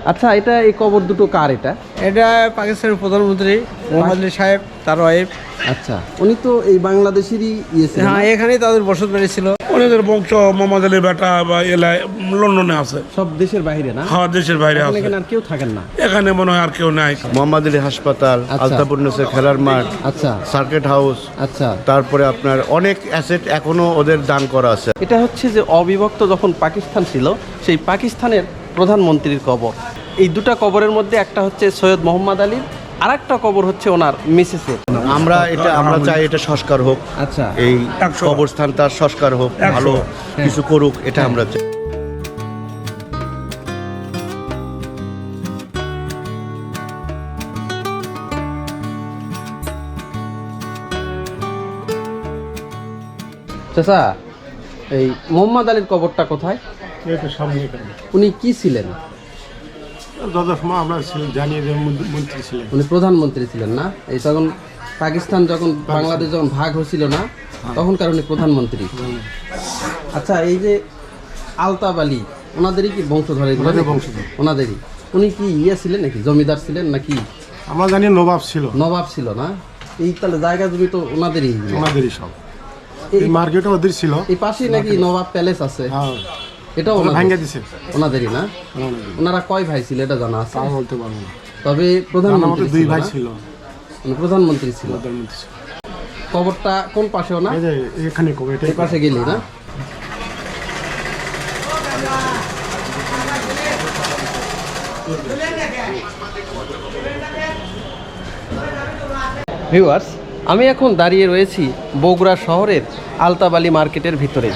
আচ্ছা, এটা এই কবর দুটো কার? এটা পাকিস্তানের প্রধানমন্ত্রী মোহাম্মদ আলী সাহেব, তার ওয়াইফ। আচ্ছা, উনি তো এই বাংলাদেশেরই ছিলেন। হ্যাঁ, এখানেই তাদের বসত বাড়ি ছিল। ওনাদের বংশ মোহাম্মদ আলীর বেটা বা এলাকায় লন্ডনে আছে। সব দেশের বাইরে না? হ্যাঁ, দেশের বাইরে আছে। এখানে আর কেউ থাকেন না? এখানে মনে হয় আর কেউ নাই। মোহাম্মদ আলী হাসপাতাল, আলতাপুরনেসের খেলার মাঠ, আচ্ছা, সার্কিট হাউস, আচ্ছা, তারপরে আপনার অনেক অ্যাসেট এখনো ওদের দান করা আছে। এটা হচ্ছে যে অবিভক্ত যখন পাকিস্তান ছিল সেই পাকিস্তানের প্রধানমন্ত্রীর কবর। এই দুটা কবরের মধ্যে একটা হচ্ছে সৈয়দ মোহাম্মদ আলীর, আর একটা কবর হচ্ছে ওনার মিসেসের। আমরা চাই এটা সংস্কার হোক। আচ্ছা, এই 100 কবরস্থান তার সংস্কার হোক, 100 ভালো কিছু করুক, এটা আমরা চাই। চাচা, এই মোহাম্মদ আলীর কবরটা কোথায়? উনি কি ছিলেন? আমরা জানিয়ে যে মন্ত্রী ছিলেন। উনি প্রধানমন্ত্রী ছিলেন না? এই তখন পাকিস্তান যখন বাংলাদেশ যখন ভাগ হয়েছিল না, তখনকার উনি প্রধানমন্ত্রী। আচ্ছা, এই যে আলতাফ আলী, ওনাদেরই কি বংশধর? ওনাদেরই। উনি কি ছিলেন নাকি, জমিদার ছিলেন নাকি? আমরা জানি নবাব ছিল। নবাব ছিল না? এই তাহলে জায়গা জমি তো ওনাদেরই। সব এই মার্কেটও ওদের ছিল। এই পাশেই নাকি নবাব প্যালেস আছে? এটাও ভাঙিয়ে দিছে ওনাদেরই না? ওনারা কয় ভাই ছিল এটা জানা আছে? বলতে পারবো না, তবে প্রধানমন্ত্রী দুই ছিল ভাই না? ছিল। প্রধানমন্ত্রী ছিল। কবরটা কোন পাশে? না এখানে কবে এই পাশে গেলি না? ভিউয়ার্স, আমি এখন দাঁড়িয়ে রয়েছি বগুড়া শহরের আলতাফ আলী মার্কেটের ভিতরে।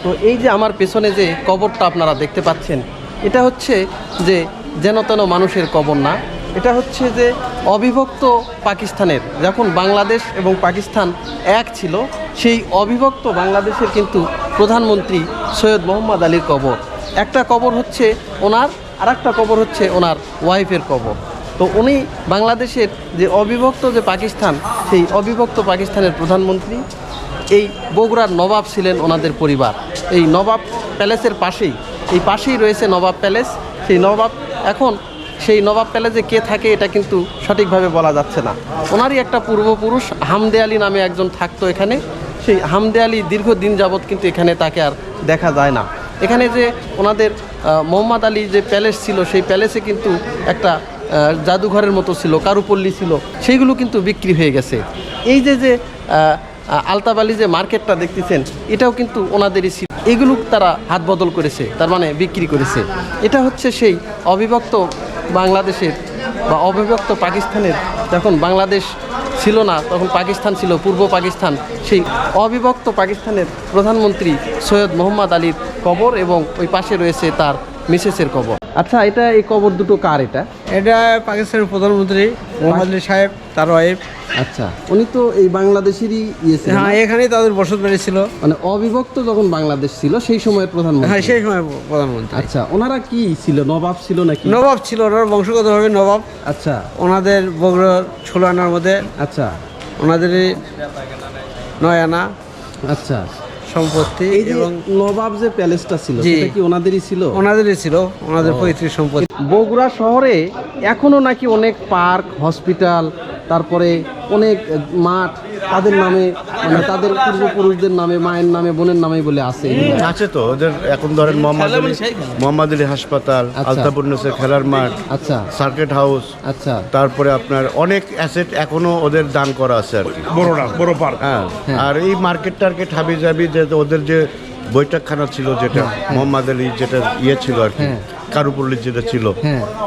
তো এই যে আমার পেছনে যে কবরটা আপনারা দেখতে পাচ্ছেন, এটা হচ্ছে যে যেন তেন মানুষের কবর না, এটা হচ্ছে যে অবিভক্ত পাকিস্তানের, যখন বাংলাদেশ এবং পাকিস্তান এক ছিল, সেই অবিভক্ত বাংলাদেশের কিন্তু প্রধানমন্ত্রী সৈয়দ মোহাম্মদ আলীর কবর। একটা কবর হচ্ছে ওনার, আর একটা কবর হচ্ছে ওনার ওয়াইফের কবর। তো উনি বাংলাদেশের যে অবিভক্ত যে পাকিস্তান, সেই অবিভক্ত পাকিস্তানের প্রধানমন্ত্রী। এই বগুড়ার নবাব ছিলেন ওনাদের পরিবার। এই নবাব প্যালেসের পাশেই রয়েছে নবাব প্যালেস। সেই নবাব, এখন সেই নবাব প্যালেসে কে থাকে এটা কিন্তু সঠিকভাবে বলা যাচ্ছে না। ওনারই একটা পূর্বপুরুষ হামদে আলী নামে একজন থাকতো এখানে। সেই হামদে আলী দীর্ঘদিন যাবৎ কিন্তু এখানে তাকে আর দেখা যায় না। এখানে যে ওনাদের মোহাম্মদ আলী যে প্যালেস ছিল, সেই প্যালেসে কিন্তু একটা জাদুঘরের মতো ছিল, কারুপল্লী ছিল, সেইগুলো কিন্তু বিক্রি হয়ে গেছে। এই যে আলতাফ আলী যে মার্কেটটা দেখতেছেন, এটাও কিন্তু ওনাদেরই ছিল। এগুলো তারা হাত বদল করেছে, তার মানে বিক্রি করেছে। এটা হচ্ছে সেই অবিভক্ত বাংলাদেশের বা অবিভক্ত পাকিস্তানের, যখন বাংলাদেশ ছিল না তখন পাকিস্তান ছিল, পূর্ব পাকিস্তান। সেই অবিভক্ত পাকিস্তানের প্রধানমন্ত্রী সৈয়দ মোহাম্মদ আলীর কবর, এবং ওই পাশে রয়েছে তার মিসেসের কবর। আচ্ছা, এই কবর দুটো কার? এটা পাকিস্তানের প্রধানমন্ত্রী মোহাম্মদ আলী সাহেব, তার ওয়াইফ। আচ্ছা, উনি তো এই বাংলাদেশেরই ছিলেন। হ্যাঁ, এখানেই তাদের বসত বাড়ি ছিল। মানে অবিভক্ত যখন বাংলাদেশ ছিল সেই সময়ের প্রধানমন্ত্রী। হ্যাঁ, সেই সময় প্রধানমন্ত্রী। আচ্ছা, ওনারা কি ছিল? নবাব ছিল নাকি? নবাব ছিল, ওনার বংশগতভাবে নবাব। আচ্ছা, ওনাদের বগুড়ার 16 আনার মধ্যে আচ্ছা, ওনাদেরই 9 আনা আচ্ছা সম্পত্তি। এই যে এবং নবাব যে প্যালেসটা ছিল, সেটা কি ওনাদেরই ছিল? ওনাদেরই ছিল, ওনাদের পৈতৃক সম্পত্তি। বগুড়া শহরে এখনো নাকি অনেক পার্ক, হসপিটাল, তারপরে অনেক মাঠ তাদের নামে, মানে তাদের পূর্বপুরুষদের নামে, মায়ের নামে, বোনের নামে বলে আছে। আছে তো ওদের। এখন ধরেন মোহাম্মদ আলী হাসপাতাল, আলতাপুরনেসের খেলার মাঠ, আচ্ছা, সার্কিট হাউস, আচ্ছা, তারপরে আপনার অনেক অ্যাসেট এখনো ওদের দান করা আছে আর কি। বড় পার্ক। হ্যাঁ, আর এই মার্কেট টার্কেট হাবি জাবি, যে ওদের যে বৈঠকখানা ছিল, যেটা মোহাম্মদ আলী যেটা ছিল আর কি, কারুপল্লী যেটা ছিল,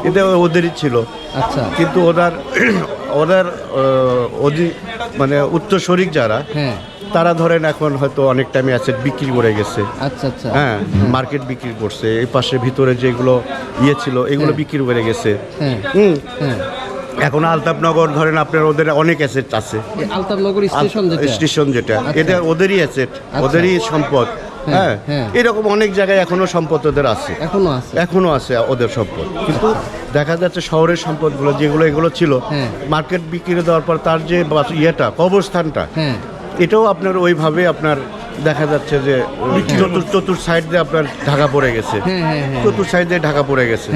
এটা ওদেরই ছিল। আচ্ছা, কিন্তু ওদের মানে উত্তরসূরি যারা, তারা ধরেন এখন হয়তো অনেক টাইমে অ্যাসেট বিক্রি করে গেছে। আচ্ছা, আচ্ছা, হ্যাঁ, মার্কেট বিক্রি করছে। এই পাশে ভিতরে যেগুলো ছিল এগুলো বিক্রি করে গেছে। এখন আলতাফনগর ধরেন আপনার, ওদের অনেক অ্যাসেট আছে। আলতাফনগর স্টেশন যেটা, এটা ওদেরই অ্যাসেট, ওদেরই সম্পদ। হ্যাঁ, এরকম অনেক জায়গায় এখনো সম্পদ ওদের আছে, এখনো আছে ওদের সম্পদ। কিন্তু দেখা যাচ্ছে শহরের সম্পদগুলো যেগুলো এগুলো ছিল, মার্কেট বিক্রি দেওয়ার পর তার যে কবরস্থানটা, এটাও আপনার ওইভাবে আপনার দেখা যাচ্ছে যে চতুর সাইড দিয়ে আপনার ঢাকা পড়ে গেছে, চতুর সাইড দিয়ে ঢাকা পড়ে গেছে।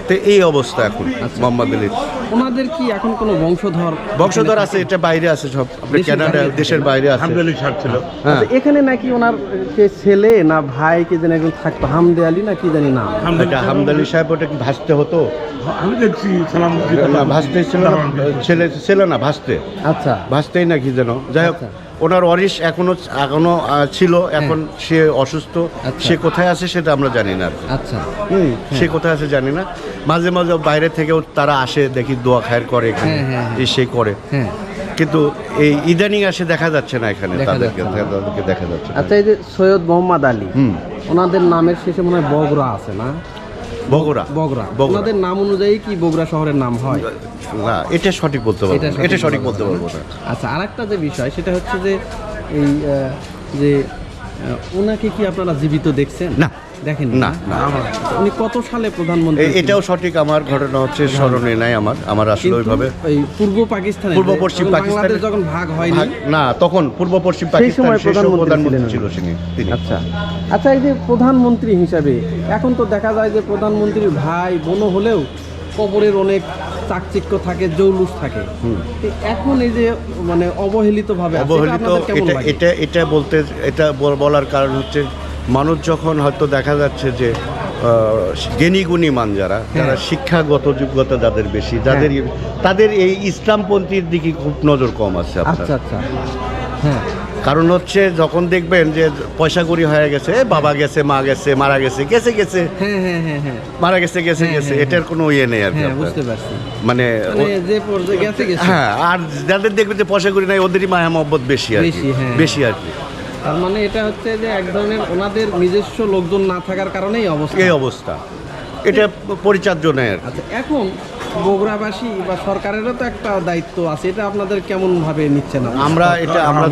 তো এই অবস্থা এখন মোহাম্মদ আলীর। ওনাদের কি এখন কোনো বংশধর আছে, এটা বাইরে আছে সব, আপনি কানাডা দেশের বাইরে আছে। হামদ আলী সাহেব ছিল। হ্যাঁ, আচ্ছা, এখানে নাকি ওনার কে ছেলে না ভাই কে যেন একজন থাকতো, হামদে আলী না কি জানি নাম। এটা হামদ আলী সাহেব, ওটা কি ভাসতে হতো? আমি দেখছি সালাম না, ভাসতে ছিল না, ছিল না, ভাসতে, আচ্ছা ভাসতেই নাকি যেন। যাই হোক, ওনার ওয়ারিশ এখনো ছিল, এখন সে অসুস্থ। আচ্ছা। সে কোথায় আছে সেটা আমরা জানি না আর কি। আচ্ছা সে কোথায় আছে জানি না। মাঝে মাঝে বাইরে থেকেও তারা আসে, দেখি দোয়া খায়ের করে এখানে, সে করে। হ্যাঁ, কিন্তু এই ইদানিং আসে দেখা যাচ্ছে না এখানে, দেখা তাদেরকে যাচ্ছে না। তাদেরকে দেখা যাচ্ছে না। আচ্ছা, এই যে সৈয়দ মোহাম্মদ আলী, ওনাদের নামের শেষে মনে হয় বগুড়া আছে না? বগুড়া। বগুড়া, ওনাদের নাম অনুযায়ী কি বগুড়া শহরের নাম হয়? না, এটা সঠিক বলতে পারবো না, এটা সঠিক বলতে পারবো না। আচ্ছা, আরেকটা যে বিষয় সেটা হচ্ছে যে এই যে ওনাকে কি আপনারা জীবিত দেখছেন? না, দেখেন না, না। উনি কত সালে প্রধানমন্ত্রী? এটাও সঠিক, আমার ঘটনা হচ্ছে স্মরণে নাই আমার আসলে কিন্তু ওইভাবে। এই পূর্ব পাকিস্তানে, পূর্ব পশ্চিম বাংলাদেশ যখন ভাগ হয়নি, না, তখন পূর্ব পশ্চিম সেই পাকিস্তান সময় প্রধানমন্ত্রী ছিল তিনি। আচ্ছা আচ্ছা, এই যে প্রধানমন্ত্রী হিসাবে এখন তো দেখা যায় যে প্রধানমন্ত্রীর ভাই বোনও হলেও কবরের অনেক চাকচিক্য থাকে, জৌলুস থাকে। তো এখন এই যে মানে অবহেলিত ভাবে অবহেলিত, এটা বলতে, এটা বলার কারণ হচ্ছে মানুষ যখন হয়তো দেখা যাচ্ছে যে জ্ঞানী গুণী মান যারা শিক্ষাগত যোগ্যতা যাদের বেশি, তাদের এই ইসলামপন্থীর দিকে খুব নজর কম আছে আপনার। আচ্ছা আচ্ছা, হ্যাঁ, কারণ হচ্ছে যখন দেখবেন যে পয়সা কড়ি হয়ে গেছে, বাবা গেছে, মা গেছে, মারা গেছে, হ্যাঁ হ্যাঁ হ্যাঁ হ্যাঁ, মারা গেছে, এটার কোনো ইয়ে নেই আর কি হ্যাঁ, আপনার। বুঝতে পারছি। মানে যে পর্যায়ে গেছে। হ্যাঁ, আর যাদের দেখবেন যে পয়সা করি নাই, ওদেরই মায়া মহব্বত বেশি আর কি, বেশি আর কি। তার মানে এটা হচ্ছে যে এক ধরনের ওনাদের নিজস্ব লোকজন না থাকার কারণেই এই অবস্থা, এটা পরিচর্য নেই আর কি। আচ্ছা, এখন বগুড়াবাসী বা সরকারেরও তো একটা দায়িত্ব আছে, এটা আপনাদের কেমন ভাবে নিচ্ছেন? আমরা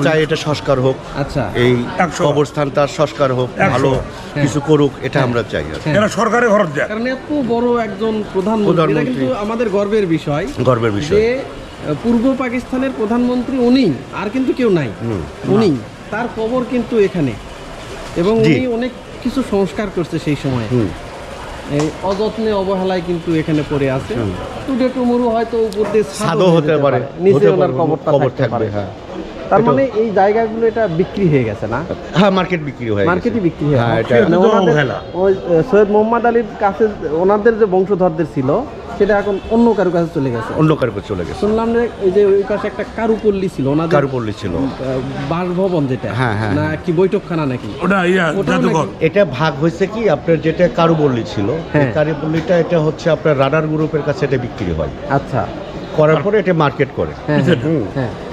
চাই এটা সংস্কার হোক। আচ্ছা, এই কবরস্থানটা সংস্কার হোক, ভালো কিছু করুক, এটা আমরা চাই আর কি। এরা সরকারি খরচ দেয়। কারণ এত বড় একজন প্রধানমন্ত্রী, এটা কিন্তু আমাদের গর্বের বিষয় যে পূর্ব পাকিস্তানের প্রধানমন্ত্রী উনি, আর কিন্তু কেউ নাই, উনি, তার কবর কিন্তু এখানে, এবং উনি অনেক কিছু সংস্কার করছে সেই সময়। এই অযত্নে অবহেলায় কিন্তু এখানে পড়ে আছে। টুডে টুমুরু হয়তো উপর দিয়ে ছাদও হতে পারে, নিচে ওনার কবর থাকবে। হ্যাঁ, তার মানে এই জায়গাগুলো এটা বিক্রি হয়ে গেছে না? হ্যাঁ, মার্কেটই বিক্রি হয়ে গেছে। ওই সৈয়দ মোহাম্মদ আলীর কাছে ওনাদের যে বংশধরদের ছিল সেটা এখন অন্য কারো কাছে চলে গেছে, শুনলাম যে এই যে ওই পাশে একটা কারুপল্লী ছিল, ওনাদের কারুপল্লী ছিল, বাসভবন যেটা, না কি বৈঠকখানা নাকি, এটা ভাগ হয়েছে কি আপনার, যেটা কারুপল্লী ছিল, কারুপল্লীটা এটা হচ্ছে আপনার রাডার গ্রুপের কাছে এটা বিক্রি হয়। আচ্ছা, করার পরে এটা মার্কেট করে,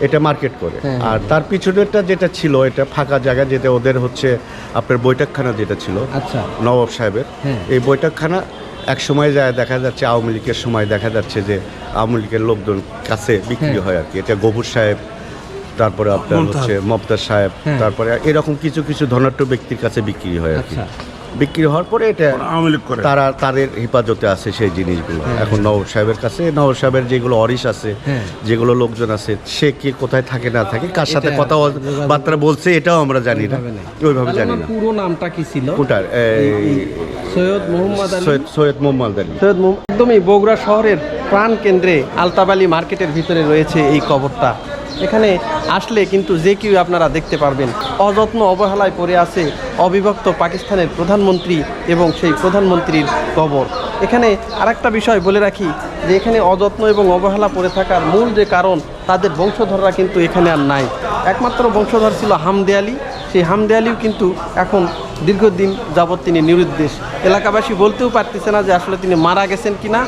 এটা মার্কেট করে। আর তার পিছনেরটা যেটা ছিল, এটা ফাঁকা জায়গা, যেটা ওদের হচ্ছে আপনার বৈঠকখানা যেটা ছিল, আচ্ছা, নবাব সাহেবের। এই বৈঠকখানা এক সময় যায় দেখা যাচ্ছে, আওয়ামী লীগের সময় দেখা যাচ্ছে যে আওয়ামী লীগের লোকজন কাছে বিক্রি হয় আর কি। এটা গফুর সাহেব, তারপরে আপনার হচ্ছে মমতাজ সাহেব, তারপরে এরকম কিছু কিছু ধনাঢ্য ব্যক্তির কাছে বিক্রি হয় আর কি। বিক্রি হওয়ার পরে এটা তারা তাদের হেফাজতে আছে সেই জিনিসগুলো। এখন নবাব সাহেবের কাছে, নবাব সাহেবের যেগুলো অরিশ আছে, যেগুলো লোকজন আছে, সে কি কোথায় থাকে না থাকে, কার সাথে কথাবার্তা বলছে, এটাও আমরা জানি না, ওইভাবে জানি না। পুরো নামটা কি ছিল কোটার? সৈয়দ মোহাম্মদ আলী। সৈয়দ মোহাম্মদ আলী। একদমই বগুড়া শহরের প্রাণ কেন্দ্রে আলতাবালি মার্কেটের ভিতরে রয়েছে এই কবরটা। এখানে আসলে কিন্তু যে কেউ আপনারা দেখতে পারবেন অযত্ন অবহেলায় পড়ে আছে অবিভক্ত পাকিস্তানের প্রধানমন্ত্রী এবং সেই প্রধানমন্ত্রীর কবর। এখানে আরেকটা বিষয় বলে রাখি যে এখানে অযত্ন এবং অবহেলা পড়ে থাকার মূল যে কারণ, তাদের বংশধররা কিন্তু এখানে আর নাই। একমাত্র বংশধর ছিল হামদে আলী, সেই হামদে আলীও কিন্তু এখন দীর্ঘদিন যাবৎ তিনি নিরুদ্দেশ। এলাকাবাসী বলতেও পারতেছে না যে আসলে তিনি মারা গেছেন কিনা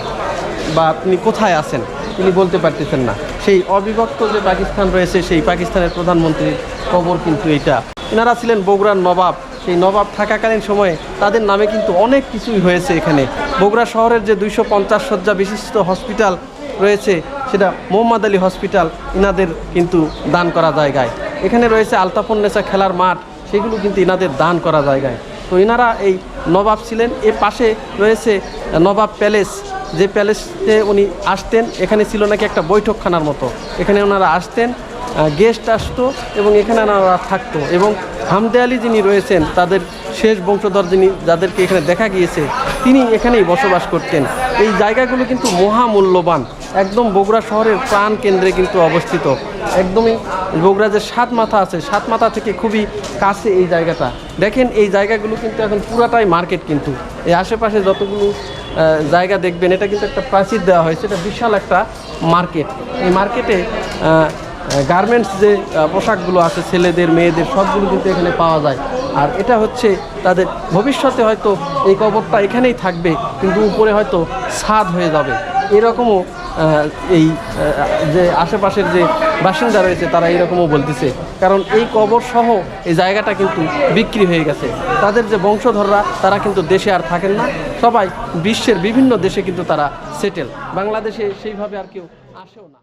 বা তিনি কোথায় আছেন, তিনি বলতে পারতেছেন না। সেই অবিভক্ত যে পাকিস্তান রয়েছে, সেই পাকিস্তানের প্রধানমন্ত্রীর কবর কিন্তু এটা। এনারা ছিলেন বগুড়ার নবাব। সেই নবাব থাকাকালীন সময়ে তাদের নামে কিন্তু অনেক কিছুই হয়েছে এখানে। বগুড়া শহরের যে 250 শয্যা বিশিষ্ট হসপিটাল রয়েছে, সেটা মোহাম্মদ আলী হসপিটাল ইনাদের কিন্তু দান করা জায়গায়। এখানে রয়েছে আলতাফুন্নেসা খেলার মাঠ, সেগুলো কিন্তু ইনাদের দান করা জায়গায়। তো ইনারা এই নবাব ছিলেন। এর পাশে রয়েছে নবাব প্যালেস, যে প্যালেসে উনি আসতেন, এখানে ছিল নাকি একটা বৈঠকখানার মতো। এখানে ওনারা আসতেন, গেস্ট আসতো এবং এখানে ওনারা থাকতো। এবং হামদে আলী যিনি রয়েছেন, তাদের শেষ বংশধর যিনি, যাদেরকে এখানে দেখা গিয়েছে, তিনি এখানেই বসবাস করতেন। এই জায়গাগুলো কিন্তু মহামূল্যবান, একদম বগুড়া শহরের প্রাণ কেন্দ্রে কিন্তু অবস্থিত। একদমই বগুড়া যে সাত মাথা আছে, সাত মাথা থেকে খুবই কাছে এই জায়গাটা। দেখেন এই জায়গাগুলো কিন্তু এখন পুরাটাই মার্কেট, কিন্তু এই আশেপাশে যতগুলো জায়গা দেখবেন এটা কিন্তু একটা প্রাচীর দেওয়া হয়েছে, এটা বিশাল একটা মার্কেট। এই মার্কেটে গার্মেন্টস যে পোশাকগুলো আছে ছেলেদের মেয়েদের সবগুলো কিন্তু এখানে পাওয়া যায়। আর এটা হচ্ছে তাদের ভবিষ্যতে হয়তো এই কবরটা এখানেই থাকবে, কিন্তু উপরে হয়তো ছাদ হয়ে যাবে। এরকমও এই যে আশেপাশের যে বাসিন্দা রয়েছে তারা এরকমও বলতেছে, কারণ এই কবর সহ এই জায়গাটা কিন্তু বিক্রি হয়ে গেছে। তাদের যে বংশধররা তারা কিন্তু দেশে আর থাকেন না, সবাই বিশ্বের বিভিন্ন দেশে কিন্তু তারা সেটেল। বাংলাদেশে সেইভাবে আর কেউ আসেও না।